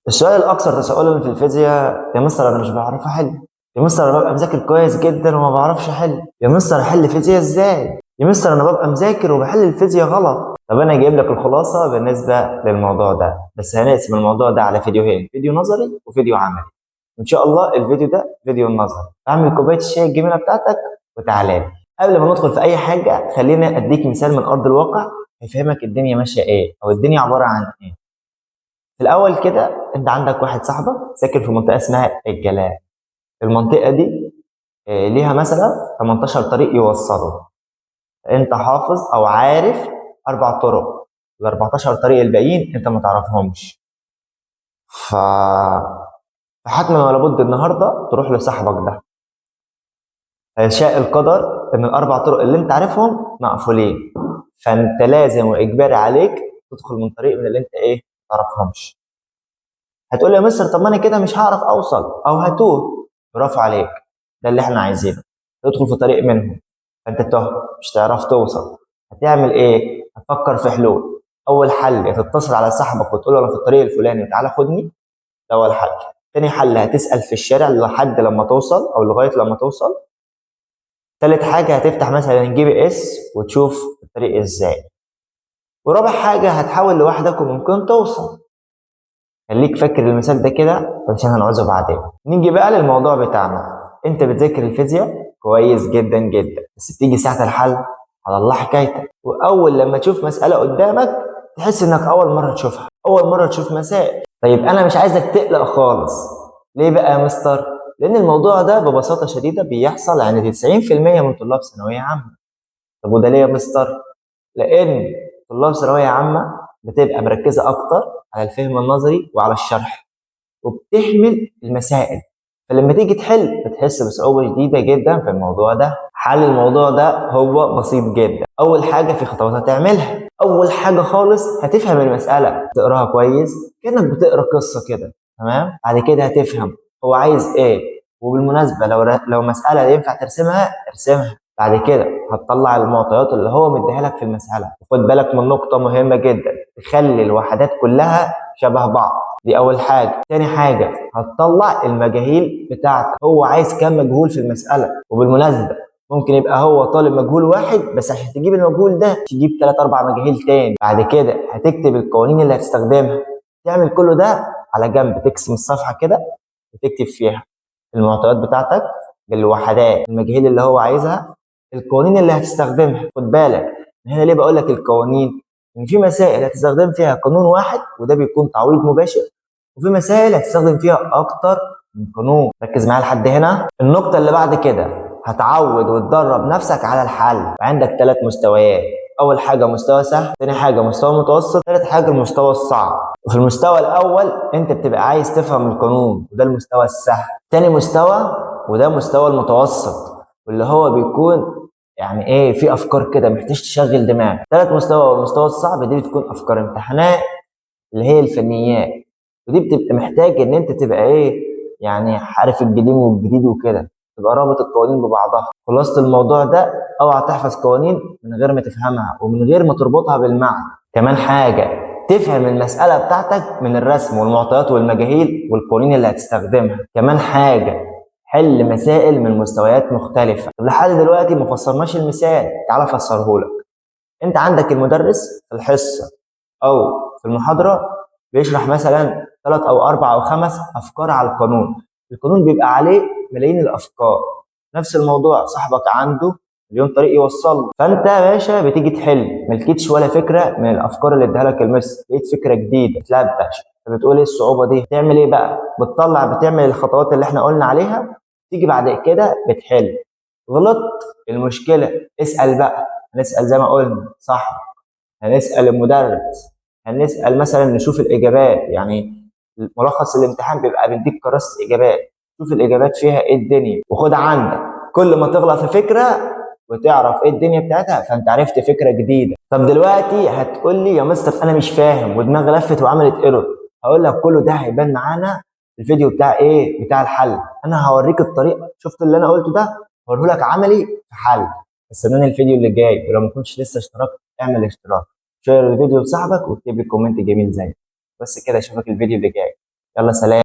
السؤال الأكثر تساؤلا في الفيزياء: يا مستر أنا مش بعرف أحل. يا مستر أنا ببقى مذاكر كويس جدا وما بعرفش أحل. يا مستر أحل فيزياء إزاي؟ يا مستر أنا ببقى مذاكر وبحل الفيزياء غلط. طب أنا جايب لك الخلاصة بالنسبة للموضوع ده، بس هنقسم الموضوع ده على فيديوهين: فيديو نظري وفيديو عملي. إن شاء الله الفيديو ده فيديو النظري. اعمل كوباية الشاي الجميلة بتاعتك وتعالى لي. قبل ما ندخل في أي حاجة خليني أديك مثال من أرض الواقع هيفهمك الدنيا ماشية إيه أو الدنيا عبارة عن إيه. في الاول كده انت عندك واحد صاحبك ساكن في منطقه اسمها الجلاء. المنطقه دي ليها مثلا 18 طريق يوصلوا. انت حافظ او عارف 4 طرق، ال 14 طريق الباقيين انت ما تعرفهمش. ف فحتما ولا بد النهارده تروح لصاحبك ده. شاء القدر ان ال4 طرق اللي انت عارفهم مقفولين، فانت لازم واجباري عليك تدخل من طريق من اللي انت ما تعرفهمش. هتقول لي يا مستر طب ما انا كده مش هعرف اوصل او هتوه. برافو عليك، ده اللي احنا عايزينه. تدخل في طريق منهم فانت تهت مش تعرف توصل. هتعمل ايه؟ هتفكر في حلول. اول حل تتصل على صاحبك وتقول له انا في الطريق الفلاني وتعالى خدني. ده اول حل. تاني حل هتسال في الشارع لحد لما توصل او لغايه لما توصل. تالت حاجه هتفتح مثلا GPS وتشوف الطريق ازاي. ورابع حاجه هتحاول لوحدك وممكن توصل. خليك فاكر المثال ده كده عشان هنعوزه بعدين. نيجي بقى للموضوع بتاعنا. انت بتذاكر الفيزياء كويس جدا جدا، بس بتيجي ساعة الحل على الله حكايتك. واول لما تشوف مسألة قدامك تحس انك اول مرة تشوفها، اول مرة تشوف مسائل. طيب انا مش عايزك تقلق خالص. ليه بقى يا مستر؟ لان الموضوع ده ببساطة شديدة بيحصل عند 90% من طلاب ثانوية عامة. طب وده ليه يا مستر؟ لان طلاب ثانويه عامه بتبقى مركزه اكتر على الفهم النظري وعلى الشرح وبتهمل المسائل. فلما تيجي تحل بتحس بصعوبه شديده جدا في الموضوع ده. حل الموضوع ده هو بسيط جدا. اول حاجه في خطوات هتعملها. اول حاجه خالص هتفهم المساله، تقراها كويس كانك بتقرا قصه كده. تمام. بعد كده هتفهم هو عايز ايه. وبالمناسبه لو مساله ينفع ترسمها ارسمها. بعد كده هتطلع المعطيات اللي هو مديها لك في المساله، وخد بالك من نقطه مهمه جدا: تخلي الوحدات كلها شبه بعض. دي اول حاجه. تاني حاجه هتطلع المجاهيل بتاعتك، هو عايز كام مجهول في المساله. وبالمناسبه ممكن يبقى هو طالب مجهول واحد بس عشان تجيب المجهول ده تجيب 3 4 مجاهيل تاني. بعد كده هتكتب القوانين اللي هتستخدمها. تعمل كله ده على جنب، تقسم الصفحه كده وتكتب فيها المعطيات بتاعتك بالوحدات، المجاهيل اللي هو عايزها، القوانين اللي هتستخدمها. خد بالك هنا ليه بقول لك القوانين؟ ان في مسائل هتستخدم فيها قانون واحد وده بيكون تعويض مباشر، وفي مسائل هتستخدم فيها اكتر من قانون. ركز معايا لحد هنا. النقطه اللي بعد كده هتعود وتدرب نفسك على الحل. عندك 3 مستويات: اول حاجه مستوى سهل، ثاني حاجه مستوى متوسط، ثالث حاجه المستوى الصعب. وفي المستوى الاول انت بتبقى عايز تفهم القانون وده المستوى السهل. ثاني مستوى وده مستوى المتوسط واللي هو بيكون في افكار كده محتاج تشغل دماغ. ثالث مستوى والمستوى الصعب دي بتكون افكار امتحانات اللي هي الفنيات، ودي بتبقى محتاج ان انت تبقى عارف القديم والجديد وكده، تبقى رابط القوانين ببعضها. خلاصة الموضوع ده اوعى تحفظ قوانين من غير ما تفهمها ومن غير ما تربطها بالمعنى. كمان حاجة تفهم المسألة بتاعتك من الرسم والمعطيات والمجاهيل والقوانين اللي هتستخدمها. كمان حاجة حل مسائل من مستويات مختلفة. طب لحد دلوقتي ما فسرناش المثال، تعال افسره لك. انت عندك المدرس في الحصة او في المحاضرة بيشرح مثلا 3 أو 4 أو 5 أفكار على القانون. القانون بيبقى عليه ملايين الأفكار. نفس الموضوع صاحبك عنده مليون طريق يوصل. فأنت يا باشا بتيجي تحل ملكيتش ولا فكرة من الأفكار اللي اداها لك المس، لقيت فكرة جديدة تلبش. فبتقول إيه الصعوبة دي؟ تعمل إيه بقى؟ بتعمل الخطوات اللي إحنا قلنا عليها، تيجي بعد كده بتحل. غلطت المشكلة اسأل بقى. هنسأل زي ما قلنا صح، هنسأل المدرس، هنسأل مثلا نشوف الإجابات. ملخص الامتحان بيبقى بيديك كراسة إجابات، شوف الإجابات فيها إيه الدنيا وخد عندك. كل ما تغلط في فكرة وتعرف إيه الدنيا بتاعتها فأنت عرفت فكرة جديدة. طب دلوقتي هتقول لي يا مستر أنا مش فاهم ودماغي لفت وعملت ايرور. هقول لك كله ده هيبان معانا الفيديو بتاع بتاع الحل. أنا هوريك الطريقة، شفت اللي أنا قلته ده هوريه لك عملي في حل. استناني الفيديو اللي جاي، ولو ما كنتش لسه اشتركت اعمل اشتراك، شير الفيديو لصاحبك واكتب لي كومنت جميل زي بس كده. اشوفك الفيديو اللي جاي. يلا سلام.